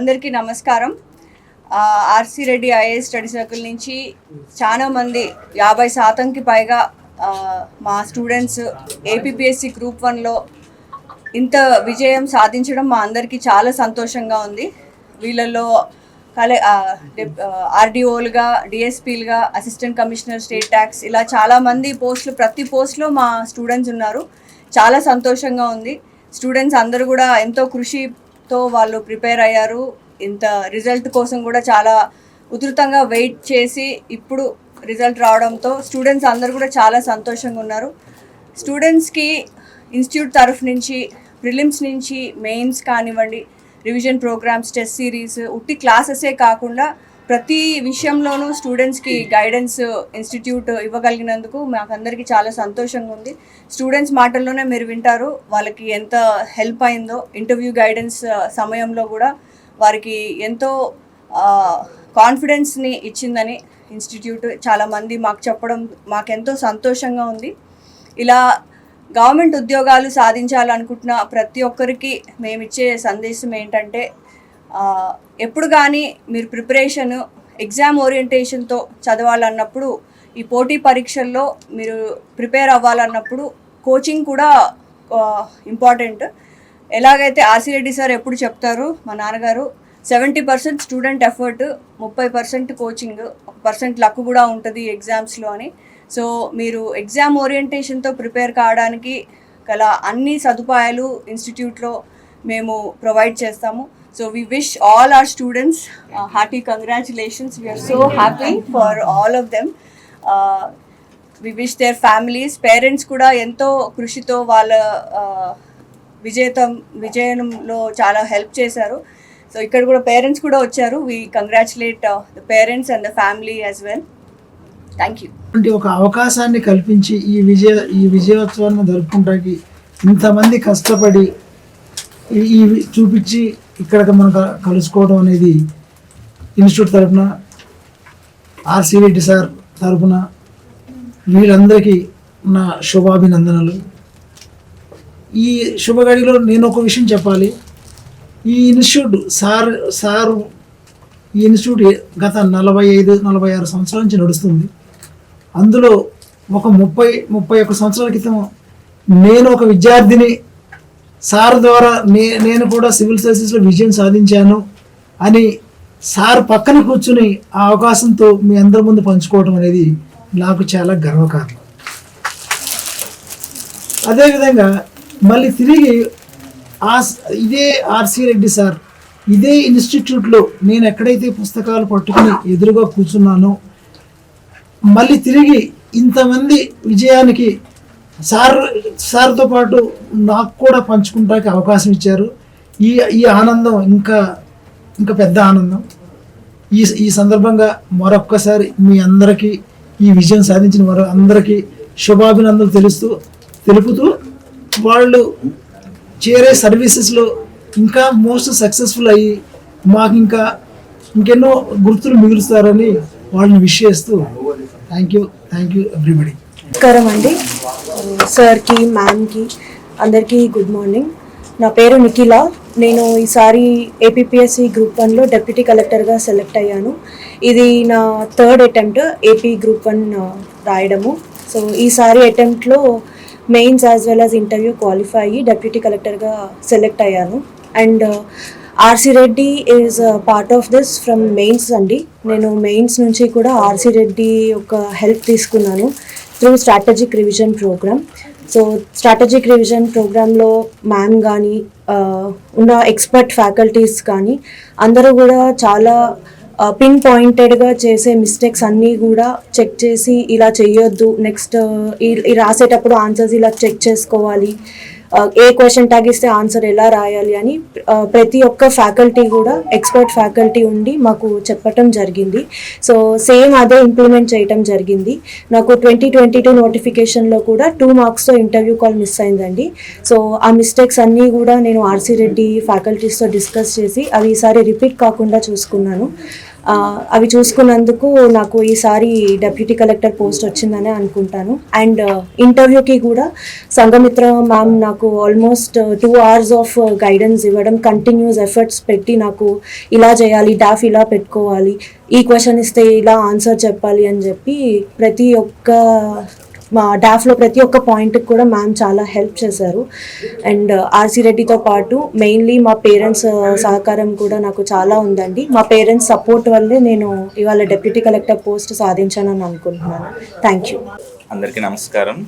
అందరికీ నమస్కారం. RC Reddy IAS study circle నుంచి చాలా మంది 50% పైగా మా స్టూడెంట్స్ ఏపీపీఎస్సీ గ్రూప్ 1లో ఇంత విజయం సాధించడం మా అందరికీ చాలా సంతోషంగా ఉంది. వీళ్ళల్లో ఆర్డీఓలుగా, డిఎస్పీలుగా, అసిస్టెంట్ కమిషనర్ స్టేట్ ట్యాక్స్ ఇలా చాలామంది పోస్టులు, ప్రతి పోస్ట్లో మా స్టూడెంట్స్ ఉన్నారు. చాలా సంతోషంగా ఉంది. స్టూడెంట్స్ అందరూ కూడా ఎంతో కృషితో వాళ్ళు ప్రిపేర్ అయ్యారు. ఇంత రిజల్ట్ కోసం కూడా చాలా ఉధృతంగా వెయిట్ చేసి ఇప్పుడు రిజల్ట్ రావడంతో స్టూడెంట్స్ అందరూ కూడా చాలా సంతోషంగా ఉన్నారు. స్టూడెంట్స్కి ఇన్స్టిట్యూట్ తరఫు నుంచి ప్రిలిమ్స్ నుంచి మెయిన్స్ కానివ్వండి, రివిజన్ ప్రోగ్రామ్స్, టెస్ట్ సిరీస్, ఉట్టి క్లాసెసే కాకుండా ప్రతి విషయంలోనూ స్టూడెంట్స్కి గైడెన్స్ ఇన్స్టిట్యూట్ ఇవ్వగలిగినందుకు మాకందరికీ చాలా సంతోషంగా ఉంది. స్టూడెంట్స్ మాటల్లోనే మీరు వింటారు వాళ్ళకి ఎంత హెల్ప్ అయిందో. ఇంటర్వ్యూ గైడెన్స్ సమయంలో కూడా వారికి ఎంతో కాన్ఫిడెన్స్ని ఇచ్చిందని ఇన్స్టిట్యూట్ చాలామంది మాకు చెప్పడం మాకెంతో సంతోషంగా ఉంది. ఇలా గవర్నమెంట్ ఉద్యోగాలు సాధించాలనుకుంటున్న ప్రతి ఒక్కరికి మేమిచ్చే సందేశం ఏంటంటే, ఎప్పుడు కానీ మీరు ప్రిపరేషన్ ఎగ్జామ్ ఓరియంటేషన్తో చదవాలన్నప్పుడు, ఈ పోటీ పరీక్షల్లో మీరు ప్రిపేర్ అవ్వాలన్నప్పుడు కోచింగ్ కూడా ఇంపార్టెంట్. ఎలాగైతే ఆర్సీ రెడ్డి సార్ ఎప్పుడు చెప్తారు, మా నాన్నగారు 70% స్టూడెంట్ ఎఫర్ట్, 30% కోచింగ్, 1% లక్ కూడా ఉంటుంది ఎగ్జామ్స్లో అని. సో మీరు ఎగ్జామ్ ఓరియంటేషన్తో ప్రిపేర్ కావడానికి గల అన్ని సదుపాయాలు ఇన్స్టిట్యూట్లో మేము ప్రొవైడ్ చేస్తాము. So we wish all our students hearty congratulations. We are so happy for all of them. We wish their families, parents kuda ento krushito vaalla vijayanlo chaala help chesaru. So ikkada kuda parents kuda vacharu. We congratulate the parents and the family as well. Thank you. అంటే ఒక అవకాశాన్ని కల్పించి ఈ విజయోత్సవాన్ని జరుపుకుంటానికి ఇంతమంది కష్టపడి ఈ చూపించి ఇక్కడ మనం కలుసుకోవడం అనేది ఇన్స్టిట్యూట్ తరఫున, ఆర్సీ రెడ్డి సార్ తరఫున వీళ్ళందరికీ నా శుభాభినందనలు. ఈ శుభగడిలో నేను ఒక విషయం చెప్పాలి. ఈ ఇన్స్టిట్యూట్ సారు ఈ ఇన్స్టిట్యూట్ గత 45-46 సంవత్సరాల నుంచి నడుస్తుంది. అందులో ఒక 30-31 సంవత్సరాల క్రితం నేను ఒక విద్యార్థిని, సార్ ద్వారా నేను కూడా సివిల్ సర్వీసెస్లో విజయం సాధించాను అని సార్ పక్కన కూర్చుని ఆ అవకాశంతో మీ అందరి ముందు పంచుకోవడం అనేది నాకు చాలా గర్వకారణం. అదేవిధంగా మళ్ళీ తిరిగి ఇదే ఆర్సీ రెడ్డి సార్ ఇదే ఇన్స్టిట్యూట్లో నేను ఎక్కడైతే పుస్తకాలు పట్టుకుని ఎదురుగా కూర్చున్నానో మళ్ళీ తిరిగి ఇంతమంది విజయానికి సార్తో పాటు నాకు కూడా పంచుకుంటానికి అవకాశం ఇచ్చారు. ఈ ఆనందం ఇంకా పెద్ద ఆనందం. ఈ సందర్భంగా మరొక్కసారి మీ అందరికీ ఈ విజయం సాధించిన అందరికీ శుభాభినందనలు తెలుపుతూ వాళ్ళు చేరే సర్వీసెస్లో ఇంకా మోస్ట్ సక్సెస్ఫుల్ అయ్యి మాకు ఇంకెన్నో గుర్తులు మిగులుస్తారని వాళ్ళని విష్ చేస్తూ థ్యాంక్ యూ ఎవ్రీబడి. నమస్కారం అండి. సార్కి, మ్యామ్కి అందరికీ గుడ్ మార్నింగ్. నా పేరు నిఖిల. నేను ఈసారి ఏపీపీఎస్సీ గ్రూప్ 1లో డెప్యూటీ కలెక్టర్గా సెలెక్ట్ అయ్యాను. ఇది నా 3rd అటెంప్ట్ ఏపీ గ్రూప్ 1 రాయడము. సో ఈసారి అటెంప్ట్లో mains as well as interview qualify అయ్యి డెప్యూటీ కలెక్టర్గా సెలెక్ట్ అయ్యాను. And RC Reddy is part of this from mains అండి. నేను మెయిన్స్ నుంచి కూడా ఆర్సీ రెడ్డి ఒక హెల్ప్ తీసుకున్నాను through strategic revision programme. So strategic revision ప్రోగ్రాంలో మ్యామ్ కానీ ఉన్న ఎక్స్పర్ట్ ఫ్యాకల్టీస్ కానీ అందరూ కూడా చాలా పిన్ పాయింటెడ్గా చేసే మిస్టేక్స్ అన్నీ కూడా చెక్ చేసి ఇలా చేయొద్దు, నెక్స్ట్ ఈ రాసేటప్పుడు ఆన్సర్స్ ఇలా చెక్ చేసుకోవాలి, ఏ క్వశ్చన్ ట్యాగ్ ఇస్తే ఆన్సర్ ఎలా రాయాలి అని ప్రతి ఒక్క ఫ్యాకల్టీ కూడా ఎక్స్పర్ట్ ఫ్యాకల్టీ ఉండి మాకు చెప్పటం జరిగింది. సో సేమ్ అదే ఇంప్లిమెంట్ చేయటం జరిగింది. నాకు 2022 నోటిఫికేషన్లో కూడా 2 మార్క్స్తో ఇంటర్వ్యూ కాల్ మిస్ అయిందండి. సో ఆ మిస్టేక్స్ అన్నీ కూడా నేను ఆర్సీ రెడ్డి ఫ్యాకల్టీస్తో డిస్కస్ చేసి అవి ఈసారి రిపీట్ కాకుండా చూసుకున్నాను. అవి చూసుకున్నందుకు నాకు ఈసారి డెప్యూటీ కలెక్టర్ పోస్ట్ వచ్చిందని అనుకుంటాను. అండ్ ఇంటర్వ్యూకి కూడా సంఘమిత్ర మ్యామ్ నాకు ఆల్మోస్ట్ 2 hours ఆఫ్ గైడెన్స్ ఇవ్వడం, కంటిన్యూస్ ఎఫర్ట్స్ పెట్టి నాకు ఇలా చేయాలి, డాఫ్ ఇలా పెట్టుకోవాలి, ఈ క్వశ్చన్ ఇస్తే ఇలా ఆన్సర్ చెప్పాలి అని చెప్పి ప్రతి ఒక్క మా డాఫ్లో ప్రతి ఒక్క పాయింట్కి కూడా మ్యామ్ చాలా హెల్ప్ చేశారు. అండ్ ఆర్సీ రెడ్డితో పాటు మెయిన్లీ మా పేరెంట్స్ సహకారం కూడా నాకు చాలా ఉందండి. మా పేరెంట్స్ సపోర్ట్ వల్లే నేను ఇవాళ డెప్యూటీ కలెక్టర్ పోస్ట్ సాధించానని అనుకుంటున్నాను. Thank you. అందరికీ నమస్కారం.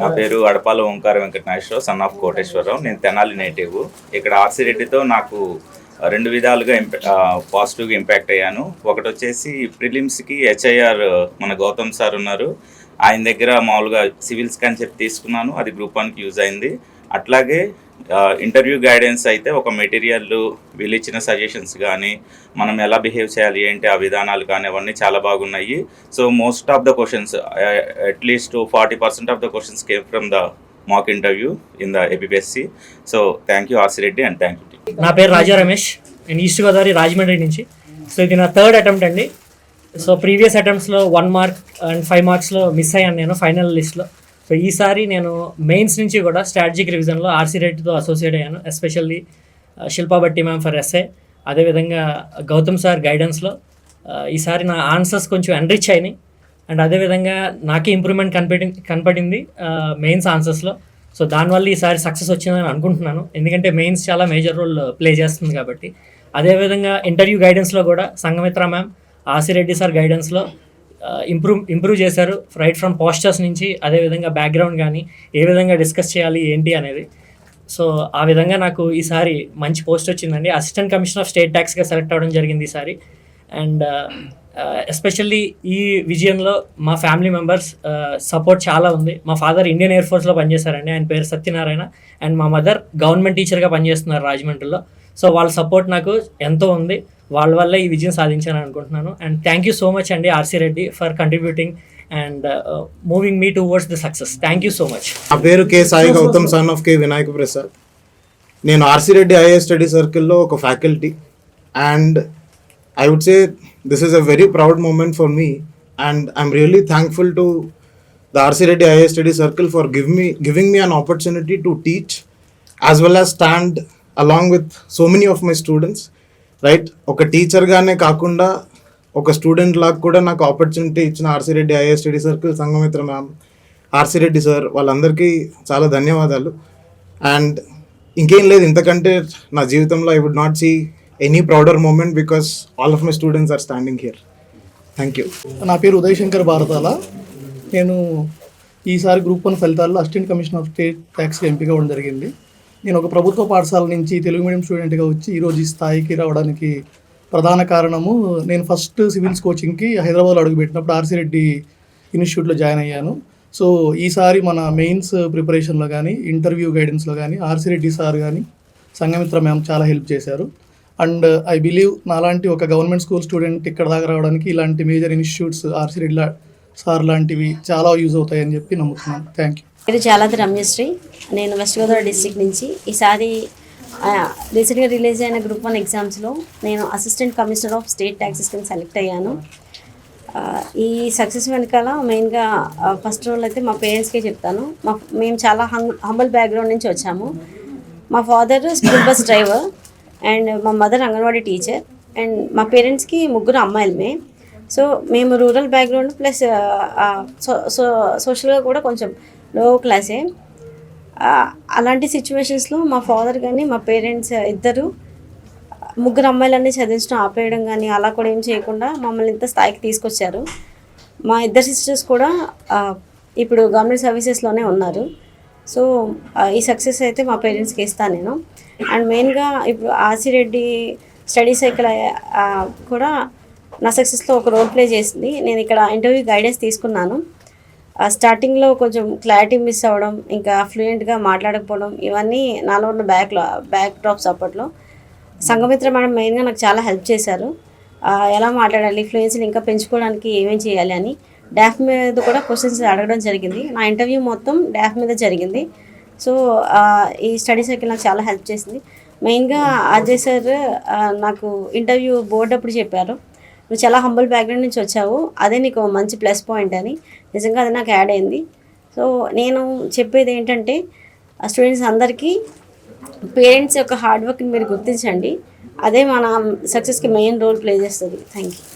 నా పేరు అడపాల ఓంకార వెంకటనాగేశ్వరరావు, సన్ ఆఫ్ కోటేశ్వరరావు. నేను తెనాలి నేటివ్. ఇక్కడ ఆర్సీ రెడ్డితో నాకు 2 విధాలుగా పాజిటివ్గా ఇంపాక్ట్ అయ్యాను. ఒకటి వచ్చేసి ప్రిలిమ్స్కి హెచ్ఐఆర్ మన గౌతమ్ సార్ ఉన్నారు, ఆయన దగ్గర మామూలుగా సివిల్స్ అని చెప్పి తీసుకున్నాను, అది గ్రూప్ 1కి యూజ్ అయింది. అట్లాగే ఇంటర్వ్యూ గైడెన్స్ అయితే ఒక మెటీరియల్, వీళ్ళు ఇచ్చిన సజెషన్స్ కానీ, మనం ఎలా బిహేవ్ చేయాలి ఏంటి ఆ విధానాలు కానీ అవన్నీ చాలా బాగున్నాయి. So most of the questions, at least 40% of the questions came from the mock interview in the APSC. So thank you RC Reddy and thank you. నా పేరు రాజా రమేష్, నేను ఈస్ట్ గోదావరి రాజమండ్రి నుంచి. సో ఇది నా 3rd అటెంప్ట్ అండి. సో ప్రీవియస్ అటెంప్ట్స్లో 1 mark అండ్ 5 marksలో miss అయ్యాను నేను ఫైనల్ లిస్ట్లో. సో ఈసారి నేను మెయిన్స్ నుంచి కూడా స్ట్రాటజిక్ రివిజన్లో ఆర్సీ రెడ్డితో అసోసియేట్ అయ్యాను. Especially Shilpa Bhatti ma'am for SA, అదేవిధంగా గౌతమ్ సార్ గైడెన్స్లో ఈసారి నా ఆన్సర్స్ కొంచెం ఎన్రిచ్ అయినాయి. అండ్ అదేవిధంగా నాకే ఇంప్రూవ్మెంట్ కనపడింది మెయిన్స్ ఆన్సర్స్లో. సో దానివల్ల ఈసారి సక్సెస్ వచ్చిందని అనుకుంటున్నాను, ఎందుకంటే మెయిన్స్ చాలా మేజర్ రోల్ ప్లే చేస్తుంది కాబట్టి. అదేవిధంగా ఇంటర్వ్యూ గైడెన్స్లో కూడా Sanghamitra ma'am, RC Reddy sir గైడెన్స్లో ఇంప్రూవ్ చేశారు, రైట్ ఫ్రమ్ పోస్టర్స్ నుంచి, అదేవిధంగా బ్యాక్గ్రౌండ్ కానీ ఏ విధంగా డిస్కస్ చేయాలి ఏంటి అనేది. సో ఆ విధంగా నాకు ఈసారి మంచి పోస్ట్ వచ్చిందండి. అసిస్టెంట్ కమిషనర్ ఆఫ్ స్టేట్ ట్యాక్స్గా సెలెక్ట్ అవ్వడం జరిగింది ఈసారి. అండ్ ఎస్పెషల్లీ ఈ విజయంలో మా ఫ్యామిలీ మెంబర్స్ సపోర్ట్ చాలా ఉంది. మా ఫాదర్ ఇండియన్ ఎయిర్ ఫోర్స్లో పనిచేశారండి, ఆయన పేరు సత్యనారాయణ. అండ్ మా మదర్ గవర్నమెంట్ టీచర్గా పనిచేస్తున్నారు రాజమండ్రిలో. సో వాళ్ళ సపోర్ట్ నాకు ఎంతో ఉంది, వాళ్ళ వల్ల ఈ విజయం సాధించాలని అనుకుంటున్నాను. And thank you so much అండి RC Reddy for contributing and moving me towards the success. Thank you so much. నా పేరు K Sai Gautam, son of K Vinayaka Prasad. నేను ఆర్సీ రెడ్డి ఐఏఎస్ స్టడీ సర్కిల్లో ఒక faculty. And I would say this is a very proud moment for me, and I'm really thankful to the RC Reddy IAS study circle for giving me an opportunity to teach as well as stand along with so many of my students. Right, ఒక టీచర్గానే కాకుండా ఒక student లాగా కూడా నాకు opportunity ఇచ్చిన RC Reddy IAS study circle, Sanghamitra ma'am, RC Reddy sir, వాళ్ళందరికీ చాలా ధన్యవాదాలు. అండ్ ఇంకేం లేదు, ఇంతకంటే నా జీవితంలో I would not see any prouder moment because all of my students are standing here. Thank you. నా పేరు ఉదయ్ శంకర్ భారతాల. నేను ఈసారి గ్రూప్ 1 ఫలితాల్లో అసిస్టెంట్ కమిషనర్ ఆఫ్ స్టేట్ ట్యాక్స్గా ఎంపిక అవ్వడం జరిగింది. నేను ఒక ప్రభుత్వ పాఠశాల నుంచి తెలుగు మీడియం స్టూడెంట్గా వచ్చి ఈరోజు ఈ స్థాయికి రావడానికి ప్రధాన కారణము, నేను ఫస్ట్ సివిల్స్ కోచింగ్కి హైదరాబాద్లో అడుగుపెట్టినప్పుడు ఆర్సీ రెడ్డి ఇన్స్టిట్యూట్లో జాయిన్ అయ్యాను. సో ఈసారి మన మెయిన్స్ ప్రిపరేషన్లో కానీ, ఇంటర్వ్యూ గైడెన్స్లో కానీ ఆర్సీ రెడ్డి సార్ కానీ, సంఘమిత్ర మ్యామ్ చాలా హెల్ప్ చేశారు. అండ్ ఐ బిలీవ్ నాలాంటి ఒక గవర్నమెంట్ స్కూల్ స్టూడెంట్ ఇక్కడ దాకా రావడానికి ఇలాంటి major institutes RC Reddy sir లాంటివి చాలా యూజ్ అవుతాయని చెప్పి నమ్ముతున్నాను. Thank you. ఇది చాలాది రమ్యశ్రీ. నేను వెస్ట్ గోదావరి డిస్ట్రిక్ట్ నుంచి. ఈసారి రీసెంట్గా రిలీజ్ అయిన గ్రూప్ 1 ఎగ్జామ్స్లో నేను assistant commissioner of state taxes కింద సెలెక్ట్ అయ్యాను. ఈ సక్సెస్ వెనకాల మెయిన్గా ఫస్ట్ రోల్ అయితే మా పేరెంట్స్కే చెప్తాను. మేము చాలా హంబల్ బ్యాక్గ్రౌండ్ నుంచి వచ్చాము. మా father school bus driver and మా మదర్ అంగన్వాడీ టీచర్. అండ్ మా పేరెంట్స్కి 3 అమ్మాయిలమే. సో మేము రూరల్ బ్యాక్గ్రౌండ్ ప్లస్ సోషల్గా కూడా కొంచెం లో క్లాసే. అలాంటి సిచ్యువేషన్స్లో మా ఫాదర్ కానీ మా పేరెంట్స్ ఇద్దరు 3 అమ్మాయిలన్నీ చదివించడం ఆపేయడం కానీ అలా కూడా ఏం చేయకుండా మమ్మల్ని ఇంత స్థాయికి తీసుకొచ్చారు. మా ఇద్దరు సిస్టర్స్ కూడా ఇప్పుడు గవర్నమెంట్ సర్వీసెస్లోనే ఉన్నారు. సో ఈ సక్సెస్ అయితే మా పేరెంట్స్కి ఇస్తాను నేను. అండ్ మెయిన్గా ఇప్పుడు ఆర్సీ రెడ్డి స్టడీ సైకిల్ కూడా నా సక్సెస్లో ఒక రోల్ ప్లే చేసింది. నేను ఇక్కడ ఇంటర్వ్యూ గైడెన్స్ తీసుకున్నాను. స్టార్టింగ్లో కొంచెం క్లారిటీ మిస్ అవ్వడం, ఇంకా ఫ్లూయెంట్గా మాట్లాడకపోవడం, ఇవన్నీ నాలో ఉన్న బ్యాక్ డ్రాప్స్. అప్పట్లో సంఘమిత్ర మేడం మెయిన్గా నాకు చాలా హెల్ప్ చేశారు. ఎలా మాట్లాడాలి, ఫ్లూయెన్సీని ఇంకా పెంచుకోవడానికి ఏమేమి చేయాలి అని. డాఫ్ మీద కూడా క్వశ్చన్స్ అడగడం జరిగింది. నా ఇంటర్వ్యూ మొత్తం డాఫ్ మీద జరిగింది. సో ఈ స్టడీ సైకిల్ నాకు చాలా హెల్ప్ చేసింది. మెయిన్గా అజయ్ సార్ నాకు ఇంటర్వ్యూ బోర్డు అప్పుడు చెప్పారు, నువ్వు చాలా హంబుల్ బ్యాక్గ్రౌండ్ నుంచి వచ్చావు, అదే నీకు మంచి ప్లస్ పాయింట్ అని నిజంగా అది నాకు యాడ్ అయింది. సో నేను చెప్పేది ఏంటంటే స్టూడెంట్స్ అందరికీ పేరెంట్స్ యొక్క హార్డ్ వర్క్ని మీరు గుర్తించండి, అదే మన సక్సెస్కి మెయిన్ రోల్ ప్లే చేస్తుంది. Thank you.